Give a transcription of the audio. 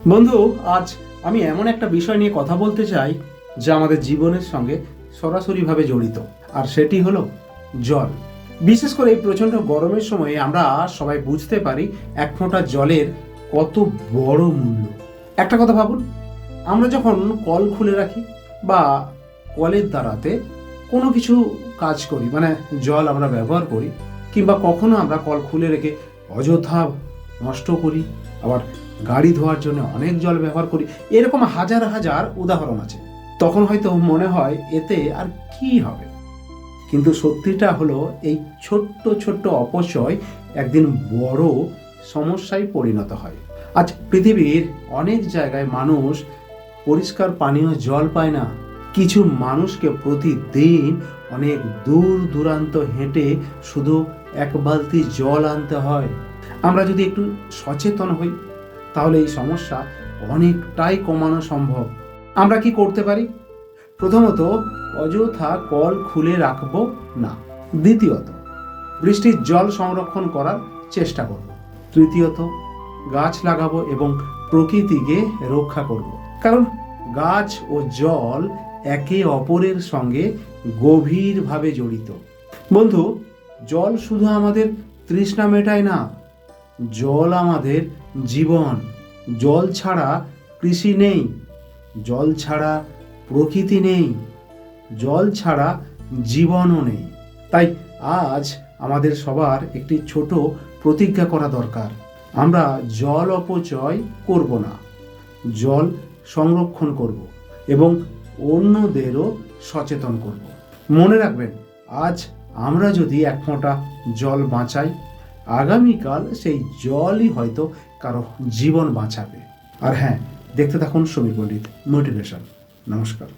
বন্ধু, আজ আমি এমন একটা বিষয় নিয়ে কথা বলতে চাই যা আমাদের জীবনের সঙ্গে সরাসরিভাবে জড়িত, আর সেটি হলো জল। বিশেষ করে এই প্রচণ্ড গরমের সময়ে আমরা সবাই বুঝতে পারি এক ফোঁটা জলের কত বড় মূল্য। একটা কথা ভাবুন, আমরা যখন কল খুলে রাখি বা কলের দ্বারাতে কোনো কিছু কাজ করি, মানে জল আমরা ব্যবহার করি, কিংবা কখনো আমরা কল খুলে রেখে অযথা নষ্ট করি, আবার গাড়ি ধোয়ার জন্য অনেক জল ব্যবহার করি, এরকম হাজার হাজার উদাহরণ আছে। তখন হয়তো মনে হয় এতে আর কি হবে, কিন্তু সত্যিটা হলো এই ছোট্ট ছোট্ট অপচয় একদিন বড় সমস্যায় পরিণত হয়। আজ পৃথিবীর অনেক জায়গায় মানুষ পরিষ্কার পানীয় জল পায় না। কিছু মানুষকে প্রতিদিন অনেক দূর দূরান্ত হেঁটে শুধু এক বালতি জল আনতে হয়। আমরা যদি একটু সচেতন হই তাহলে এই সমস্যা অনেকটাই কমানো সম্ভব। আমরা কি করতে পারি? প্রথমত, অযথা কল খুলে রাখবো না। দ্বিতীয়ত, বৃষ্টির জল সংরক্ষণ করার চেষ্টা করব। তৃতীয়ত, গাছ লাগাবো এবং প্রকৃতিকে রক্ষা করব, কারণ গাছ ও জল একে অপরের সঙ্গে গভীরভাবে জড়িত। বন্ধু, জল শুধু আমাদের তৃষ্ণা মেটায় না, জল আমাদের জীবন। জল ছাড়া কৃষি নেই, জল ছাড়া প্রকৃতি নেই, জল ছাড়া জীবনও নেই। তাই আজ আমাদের সবার একটি ছোট প্রতিজ্ঞা করা দরকার। আমরা জল অপচয় করব না, জল সংরক্ষণ করব এবং অন্যদেরও সচেতন করব। মনে রাখবেন, আজ আমরা যদি এক ফোঁটা জল বাঁচাই, আগামীকাল সেই জলই হয়তো কারো জীবন বাঁচাবে। আর হ্যাঁ, দেখতে থাকুন সমীর পণ্ডিত মোটিভেশন। নমস্কার।